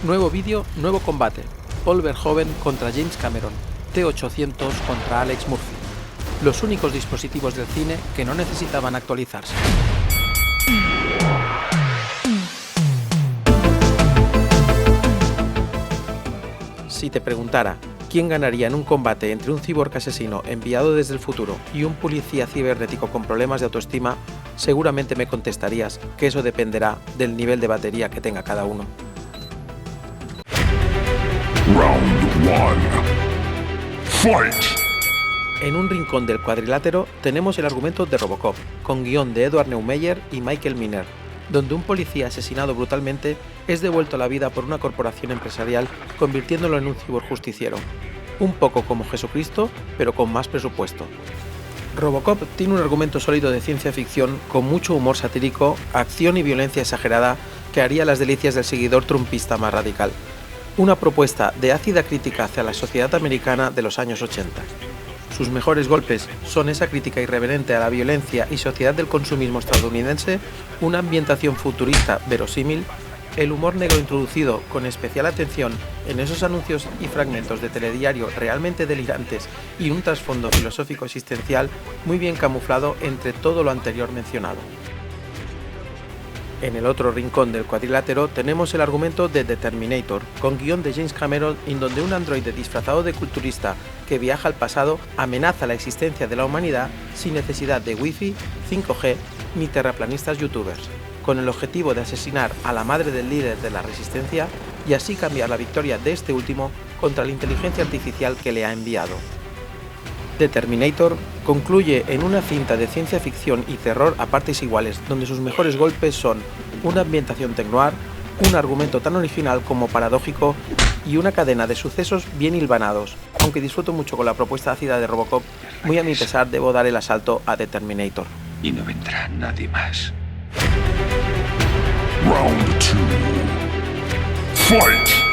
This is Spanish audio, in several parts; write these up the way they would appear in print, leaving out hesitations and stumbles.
Nuevo vídeo, nuevo combate. Paul Verhoeven contra James Cameron. T-800 contra Alex Murphy. Los únicos dispositivos del cine que no necesitaban actualizarse. Si te preguntara quién ganaría en un combate entre un cyborg asesino enviado desde el futuro y un policía cibernético con problemas de autoestima, seguramente me contestarías que eso dependerá del nivel de batería que tenga cada uno. Round 1. Fight! En un rincón del cuadrilátero tenemos el argumento de Robocop, con guión de Edward Neumeyer y Michael Miner, donde un policía asesinado brutalmente es devuelto a la vida por una corporación empresarial convirtiéndolo en un cyborg justiciero. Un poco como Jesucristo, pero con más presupuesto. Robocop tiene un argumento sólido de ciencia ficción con mucho humor satírico, acción y violencia exagerada que haría las delicias del seguidor trumpista más radical. Una propuesta de ácida crítica hacia la sociedad americana de los años 80. Sus mejores golpes son esa crítica irreverente a la violencia y sociedad del consumismo estadounidense, una ambientación futurista verosímil, el humor negro introducido con especial atención en esos anuncios y fragmentos de telediario realmente delirantes y un trasfondo filosófico existencial muy bien camuflado entre todo lo anterior mencionado. En el otro rincón del cuadrilátero tenemos el argumento de The Terminator, con guión de James Cameron, en donde un androide disfrazado de culturista que viaja al pasado amenaza la existencia de la humanidad sin necesidad de wifi, 5G ni terraplanistas youtubers, con el objetivo de asesinar a la madre del líder de la resistencia y así cambiar la victoria de este último contra la inteligencia artificial que le ha enviado. The Terminator concluye en una cinta de ciencia ficción y terror a partes iguales, donde sus mejores golpes son una ambientación tecnoir, un argumento tan original como paradójico y una cadena de sucesos bien hilvanados. Aunque disfruto mucho con la propuesta ácida de Robocop, muy a mi pesar debo dar el asalto a The Terminator. Y no vendrá nadie más. Round 2. Fight!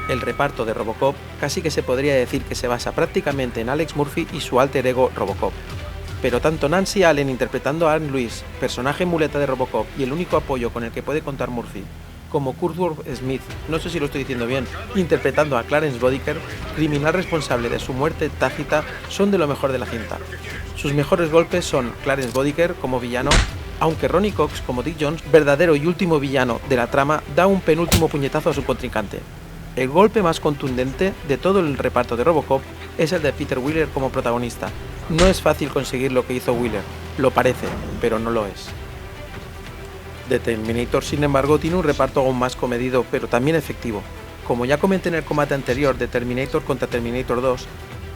El reparto de Robocop casi que se podría decir que se basa prácticamente en Alex Murphy y su alter ego Robocop. Pero tanto Nancy Allen interpretando a Anne Louise, personaje muleta de Robocop y el único apoyo con el que puede contar Murphy, como Kurtwood Smith, no sé si lo estoy diciendo bien, interpretando a Clarence Bodicker, criminal responsable de su muerte tácita, son de lo mejor de la cinta. Sus mejores golpes son Clarence Bodicker como villano, aunque Ronny Cox como Dick Jones, verdadero y último villano de la trama, da un penúltimo puñetazo a su contrincante. El golpe más contundente de todo el reparto de Robocop es el de Peter Weller como protagonista. No es fácil conseguir lo que hizo Weller, lo parece, pero no lo es. The Terminator, sin embargo, tiene un reparto aún más comedido, pero también efectivo. Como ya comenté en el combate anterior de Terminator contra Terminator 2,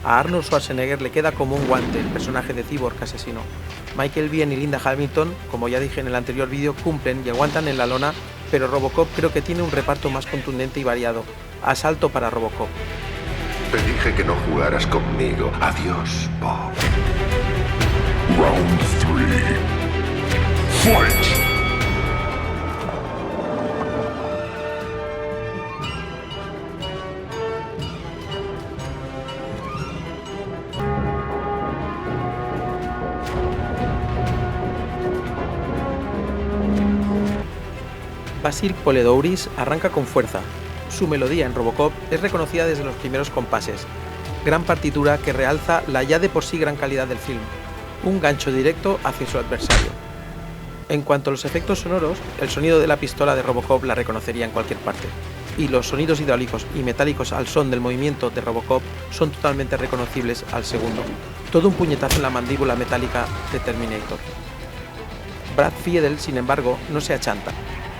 a Arnold Schwarzenegger le queda como un guante el personaje de cyborg asesino. Michael Biehn y Linda Hamilton, como ya dije en el anterior vídeo, cumplen y aguantan en la lona, pero Robocop creo que tiene un reparto más contundente y variado. Asalto para Robocop. Te dije que no jugaras conmigo. Adiós, Bob. Round 3. Fight! Basil Poledouris arranca con fuerza. Su melodía en Robocop es reconocida desde los primeros compases. Gran partitura que realza la ya de por sí gran calidad del film. Un gancho directo hacia su adversario. En cuanto a los efectos sonoros, el sonido de la pistola de Robocop la reconocería en cualquier parte. Y los sonidos hidráulicos y metálicos al son del movimiento de Robocop son totalmente reconocibles al segundo. Todo un puñetazo en la mandíbula metálica de Terminator. Brad Fiedel, sin embargo, no se achanta.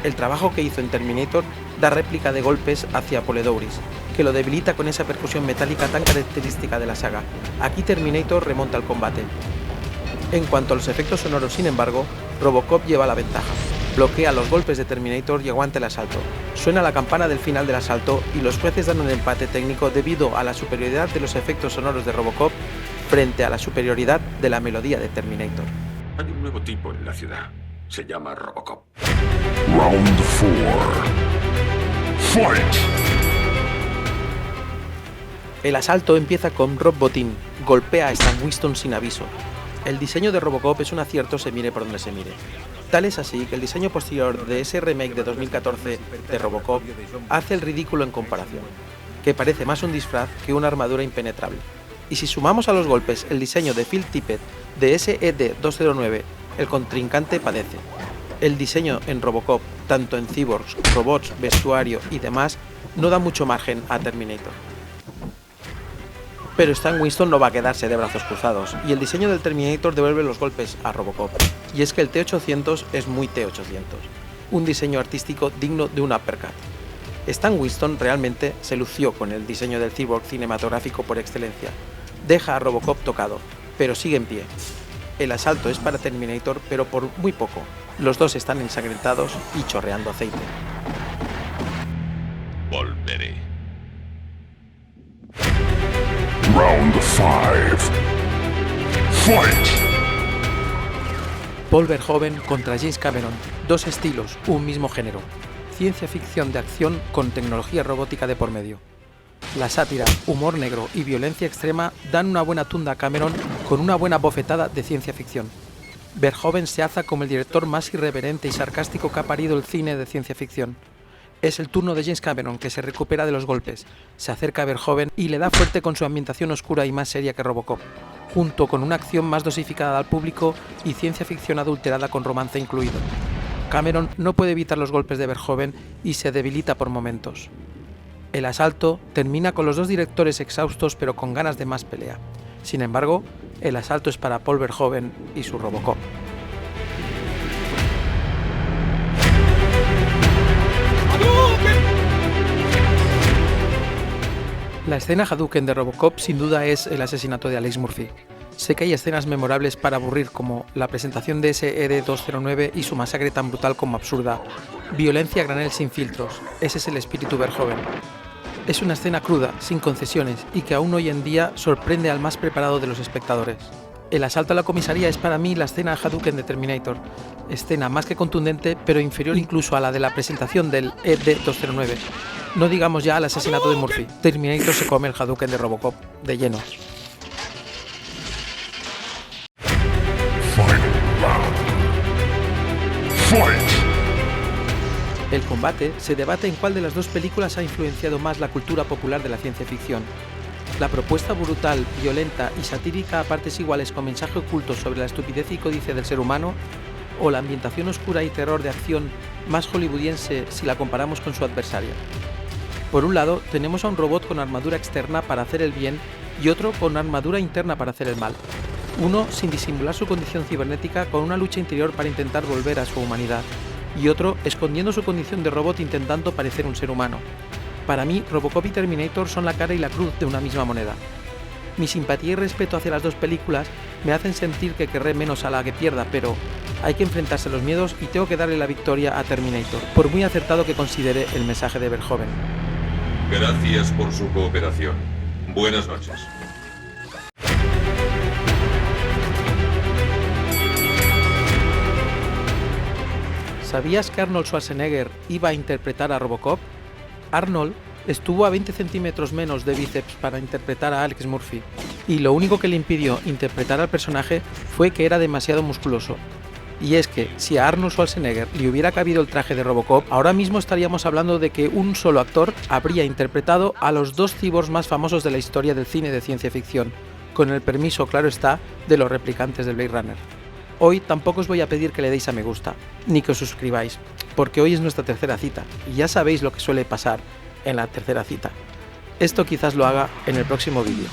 El trabajo que hizo en Terminator da réplica de golpes hacia Poledouris, que lo debilita con esa percusión metálica tan característica de la saga. Aquí Terminator remonta al combate. En cuanto a los efectos sonoros, sin embargo, Robocop lleva la ventaja. Bloquea los golpes de Terminator y aguanta el asalto. Suena la campana del final del asalto y los jueces dan un empate técnico debido a la superioridad de los efectos sonoros de Robocop frente a la superioridad de la melodía de Terminator. Hay un nuevo tipo en la ciudad. Se llama Robocop. Round 4. Fight! El asalto empieza con Rob Bottin, golpea a Stan Winston sin aviso. El diseño de Robocop es un acierto se mire por donde se mire. Tal es así que el diseño posterior de ese remake de 2014 de Robocop hace el ridículo en comparación, que parece más un disfraz que una armadura impenetrable. Y si sumamos a los golpes el diseño de Phil Tippett de SED-209, el contrincante padece. El diseño en Robocop, tanto en cyborgs, robots, vestuario y demás, no da mucho margen a Terminator. Pero Stan Winston no va a quedarse de brazos cruzados, y el diseño del Terminator devuelve los golpes a Robocop. Y es que el T-800 es muy T-800, un diseño artístico digno de un uppercut. Stan Winston realmente se lució con el diseño del cyborg cinematográfico por excelencia. Deja a Robocop tocado, pero sigue en pie. El asalto es para Terminator, pero por muy poco. Los dos están ensangrentados y chorreando aceite. Volveré. Round 5. Fight! Paul Verhoeven contra James Cameron. Dos estilos, un mismo género. Ciencia ficción de acción con tecnología robótica de por medio. La sátira, humor negro y violencia extrema dan una buena tunda a Cameron con una buena bofetada de ciencia ficción. Verhoeven se alza como el director más irreverente y sarcástico que ha parido el cine de ciencia ficción. Es el turno de James Cameron, que se recupera de los golpes, se acerca a Verhoeven y le da fuerte con su ambientación oscura y más seria que Robocop, junto con una acción más dosificada al público y ciencia ficción adulterada con romance incluido. Cameron no puede evitar los golpes de Verhoeven y se debilita por momentos. El asalto termina con los dos directores exhaustos pero con ganas de más pelea. Sin embargo, el asalto es para Paul Verhoeven y su Robocop. La escena Hadouken de Robocop sin duda es el asesinato de Alex Murphy. Sé que hay escenas memorables para aburrir, como la presentación de SED-209 y su masacre tan brutal como absurda. Violencia a granel sin filtros, ese es el espíritu Verhoeven. Es una escena cruda, sin concesiones, y que aún hoy en día sorprende al más preparado de los espectadores. El asalto a la comisaría es para mí la escena Hadouken de Terminator, escena más que contundente, pero inferior incluso a la de la presentación del ED-209. No digamos ya al asesinato de Murphy. Terminator se come el Hadouken de Robocop, de lleno. El combate se debate en cuál de las dos películas ha influenciado más la cultura popular de la ciencia ficción. La propuesta brutal, violenta y satírica a partes iguales con mensaje oculto sobre la estupidez y codicia del ser humano, o la ambientación oscura y terror de acción más hollywoodiense si la comparamos con su adversaria. Por un lado, tenemos a un robot con armadura externa para hacer el bien y otro con armadura interna para hacer el mal. Uno sin disimular su condición cibernética con una lucha interior para intentar volver a su humanidad, y otro escondiendo su condición de robot intentando parecer un ser humano. Para mí, Robocop y Terminator son la cara y la cruz de una misma moneda. Mi simpatía y respeto hacia las dos películas me hacen sentir que querré menos a la que pierda, pero hay que enfrentarse a los miedos y tengo que darle la victoria a Terminator, por muy acertado que considere el mensaje de Verhoeven. Gracias por su cooperación. Buenas noches. ¿Sabías que Arnold Schwarzenegger iba a interpretar a Robocop? Arnold estuvo a 20 centímetros menos de bíceps para interpretar a Alex Murphy, y lo único que le impidió interpretar al personaje fue que era demasiado musculoso. Y es que, si a Arnold Schwarzenegger le hubiera cabido el traje de Robocop, ahora mismo estaríamos hablando de que un solo actor habría interpretado a los dos cyborgs más famosos de la historia del cine de ciencia ficción, con el permiso, claro está, de los replicantes del Blade Runner. Hoy tampoco os voy a pedir que le deis a me gusta, ni que os suscribáis, porque hoy es nuestra tercera cita, y ya sabéis lo que suele pasar en la tercera cita. Esto quizás lo haga en el próximo vídeo.